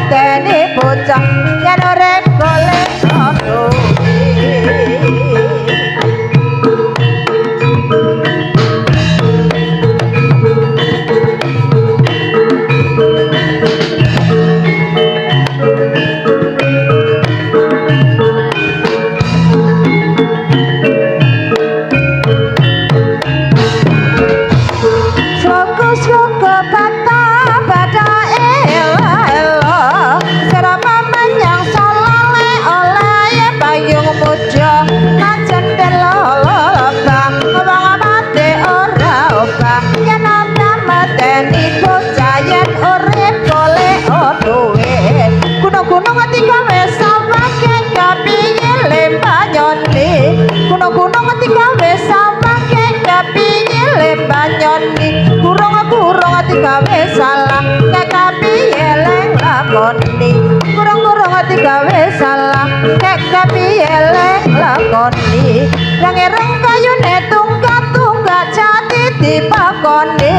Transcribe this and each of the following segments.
mateni bocah yen urip golek duwe gawe salah nek kapiye leng lakoni kurang-kurang ati gawe salah nek kapiye leng lakoni ireng-ireng kayune tungkat-tungkat jati dipakoni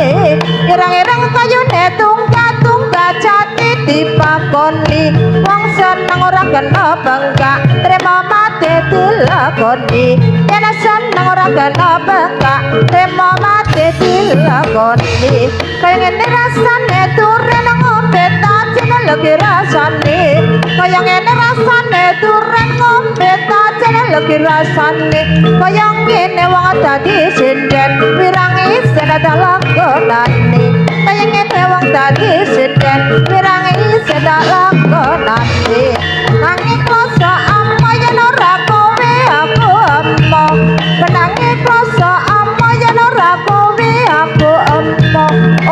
ireng-ireng kayune tungkat-tungkat jati dipakoni wong seneng ora kena bengkak trimo mati dilakoni yen seneng ora kena bengkak trimo mati dilakoni kaya ngene rasane turen ngombe tajen legi rasane kaya ngene rasane turen ngombe tajen legi rasane kaya ngene wong dadi sinden wirangi sedada lakonane kaya ngene wong dadi sinden wirangi sedada lakonane nanging rasa amma yen ora kowe aku amma menangi rasa amma yen ora kowe aku amma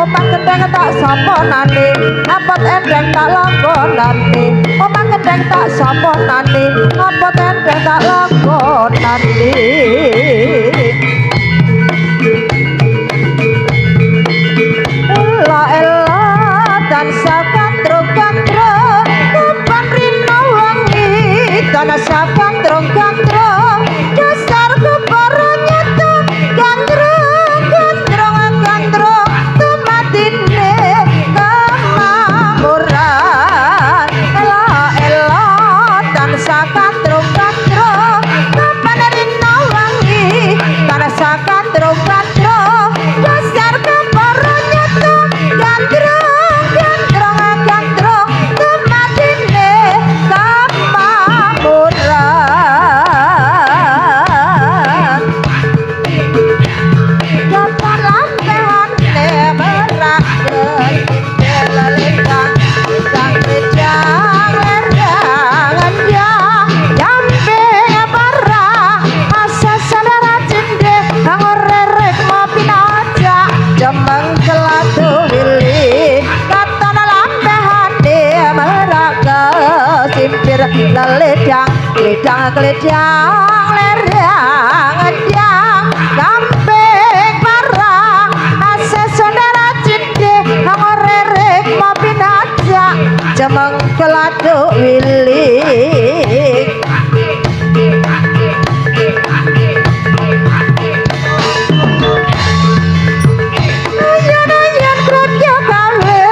omah kendeng tak samponane apot endeng tak langgonane omah kendeng tak samponane apot endeng tak langgonane la ela dan sakandro-kandro kapan rino wangi dan sakandro-kandro dasar kepara nyetu gandrong-gandrong tumatine kemamuran ela dan sakandro-kandro kapan rino wangi dan sakandro-kandro dasar kepara nyetu gandrong-gandrong tumatine kemamuran kapan lampehane merak lelekang sang rejang lerangan ya jamping parah asa saudara cinde angorerek mapin aja jemeng kelatu wilih katana lampehane merak simpir leledang ledang lerangan ya jamping parah asa saudara cinde angorerek mapin aja jemeng kelatu wilih ayan kerja kawe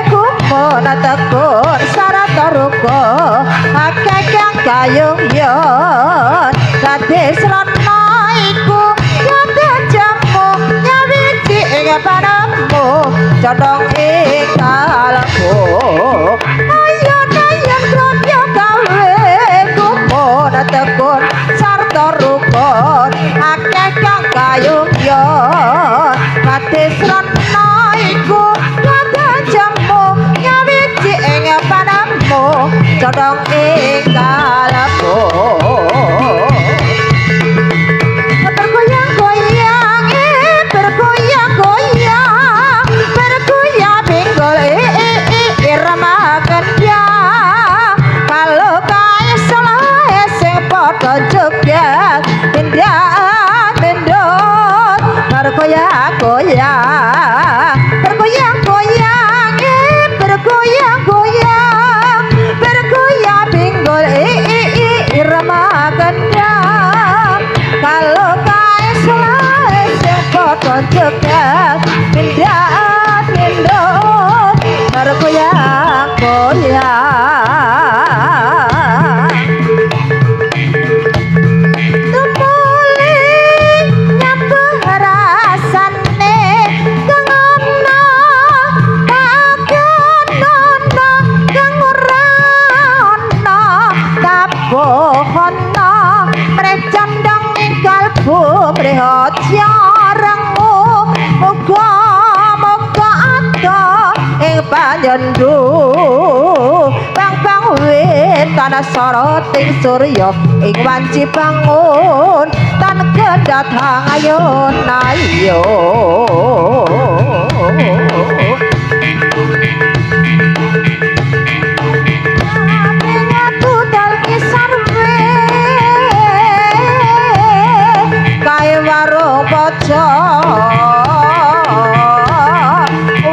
kumona tekun sarataruko akeh kang kayung yon kadhe srana iku yate jamu nyawiji ing panamu condong ing kalbu ayan kerja kawe kumona tekun sarataruko akeh kang kayung yon kadhe srana iku yate jamu nyawiji ing panamu condong ing kalbu bergoyang-goyang bergoyang-goyang bergoyang pinggul irama kendang kalau kae salah sing padha joget indah mendot bergoyang-goyang bergoyang-goyang bergoyang-goyang bergoyang pinggul irama kendang kalau kae salah sing padha joget indah mendot bergoyang-goyang umriha jarangmu muga-muga ada ing panjendu bang wit tanah sorot ing surya ing wanci bangun tan kedatang ayun ayo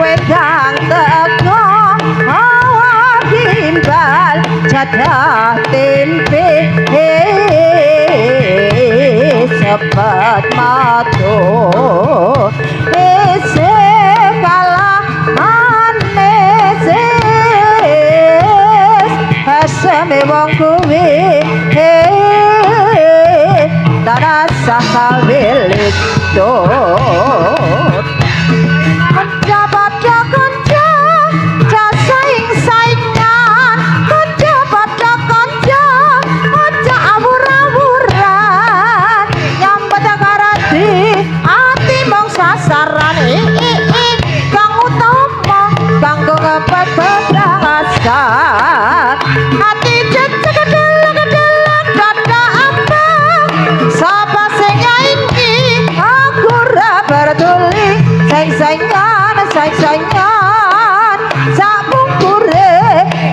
wedang teko hawa gimbal jadah tempe sepet matur kalah manis aseme wong kuwi darasa kawilit konco padha konco jasa ing saingan konco padha konco aja awur-awuran nyambet karati ati mung sasaran kang utama kanggo ngepet pedang asa ati cecek kedel-kedel dada apa sapa sing nyaingi aku ora berduli saing-saingan sak bungkure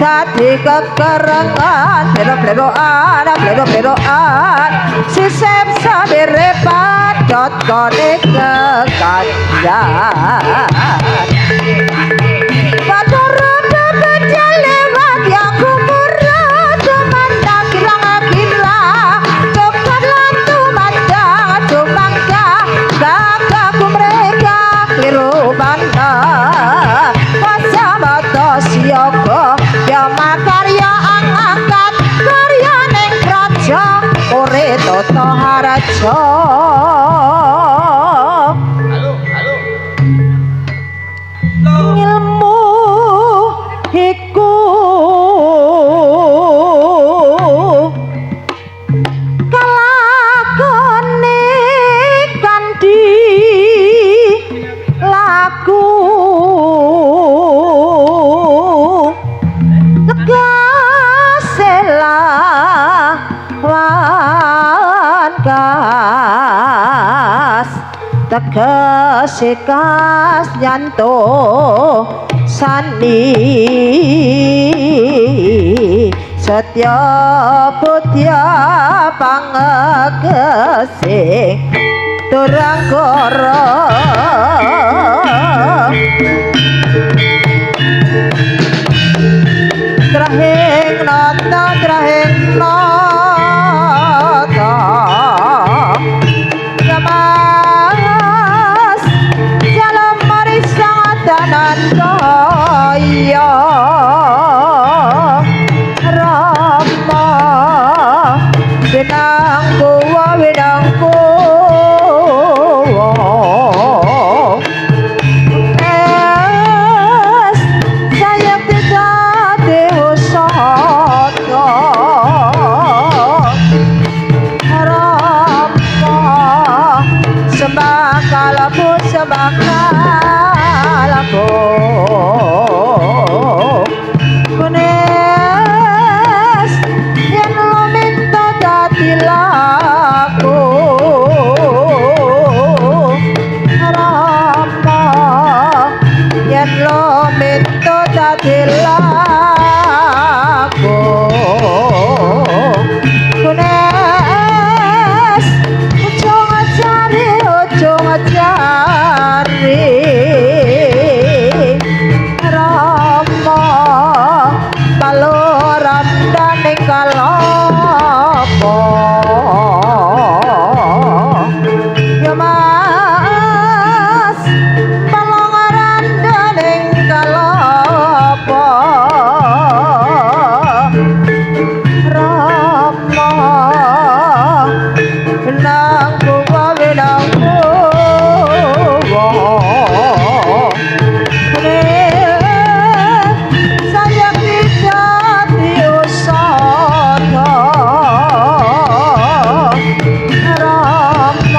dadi kekerengan blero-bleroan sisip sadere padot kone kekancan padoro bebeda lewat ya kumura tumandang kira-kira tukar lantu mandang tumangga gagaku mereka keliru banda masa mata siaga ya makarya angkat karya ning praja ore toto haraja ilmu iku kalakone kanthi laku tegasela wan kas tegasikas nyanto sani setya putya pangegesing turangkara trahing nata yamas jalam marisang danan kaya Rama binangku wa binangku sayang tidak diusahanya Rama sembah kalaku Kunes yang lo minta dadi laku Rama yang lo minta dadi laku Kunes ujung ngajari Rama paloram daning kalopo ya mas palongaran daning kalopo Rama benangku wa benangku Rama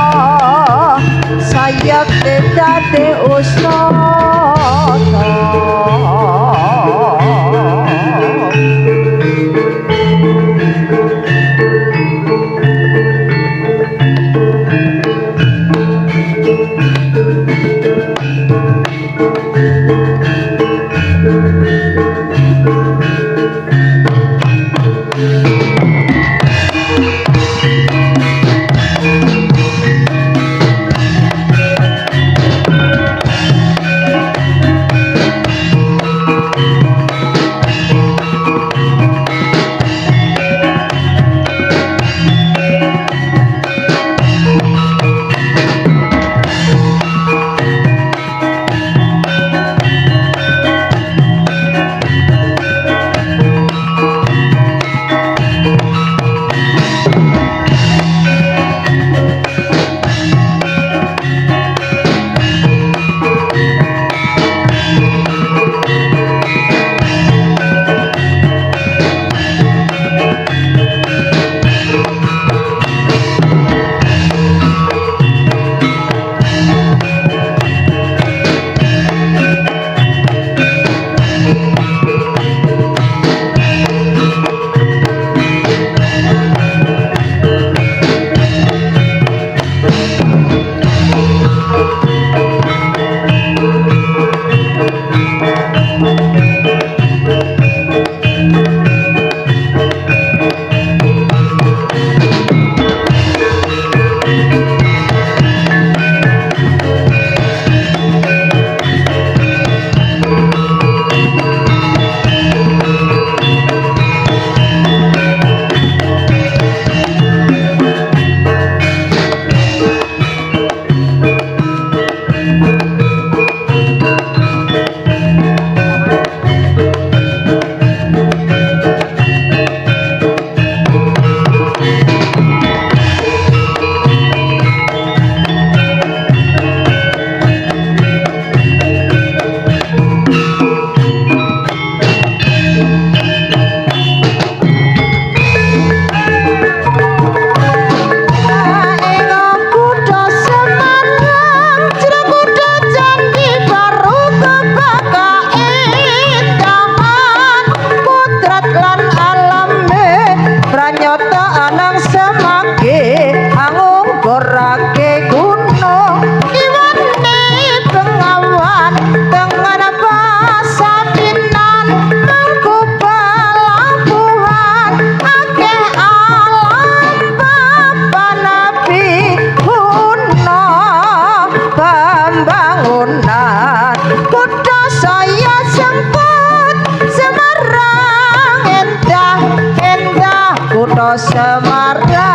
Semarang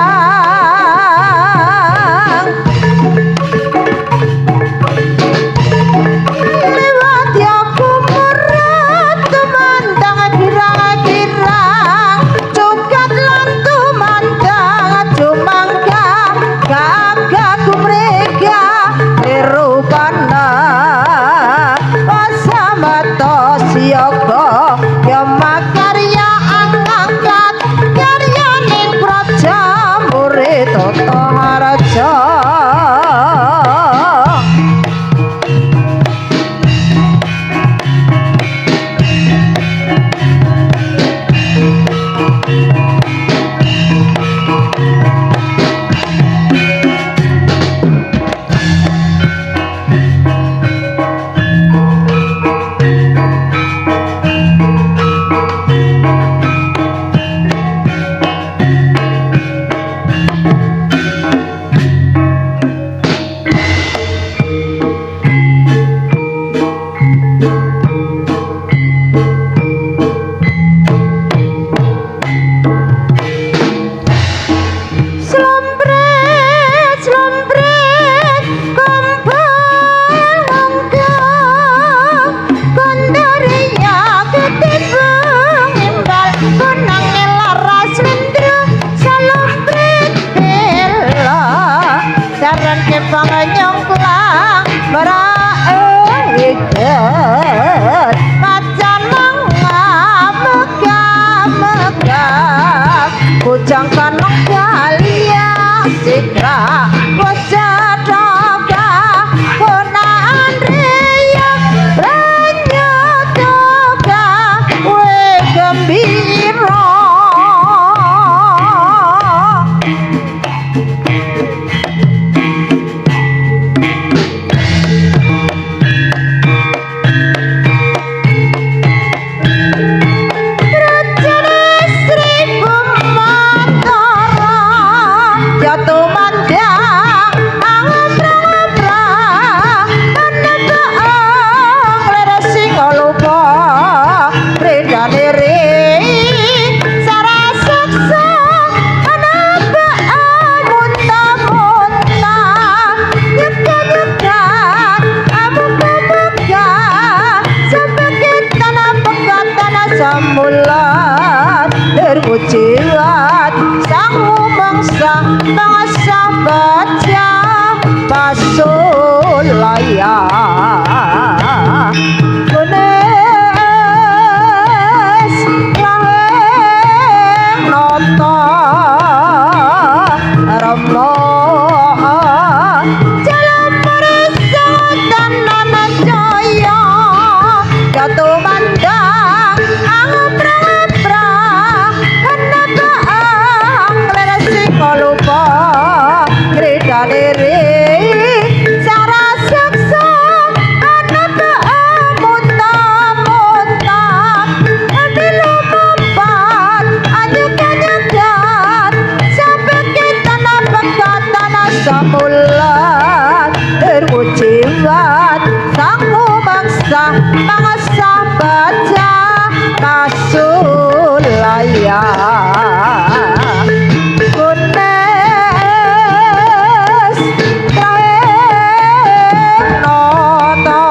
lewat ya kumurut tumandang girang-girang cukat lan tumandang cumangga gagah kumrega dirupana pasamata siyaga ya makarya angkat karyaning praja murid tata harja Kujang kanong kalia sikra wajah doga konaan riyak ranya doga we gembira mulat terwujud sang mangsa mangsa baca pasulaya kunes laheng nata rama jalan perisa tanana jaya jatuh mandang samulat terwujud sang bangsa bangsa baca pasulaya kunes traeng nata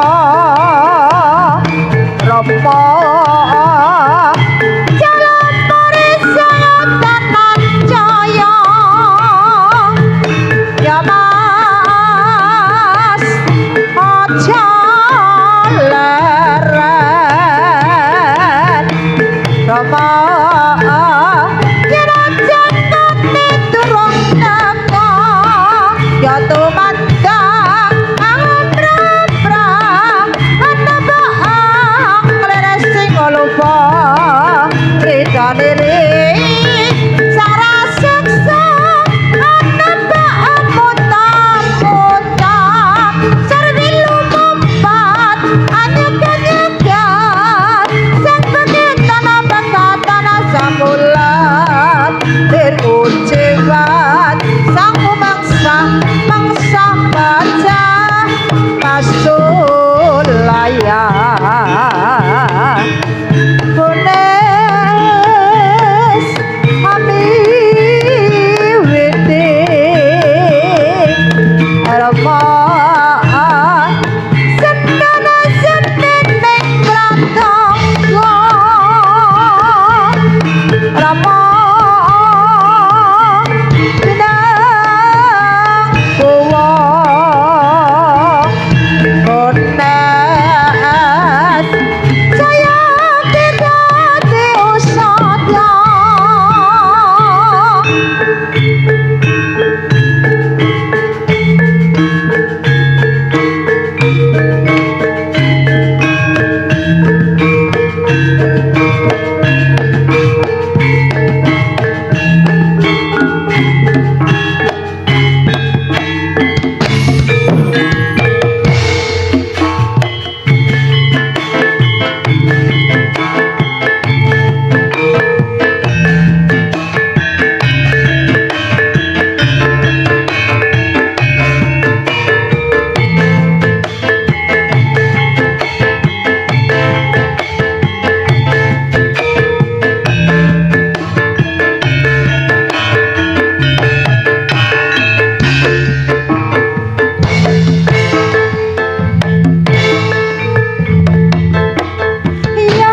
rama jalan parisa tanan jaya ya mas aja leren rama yen aja turun teko ya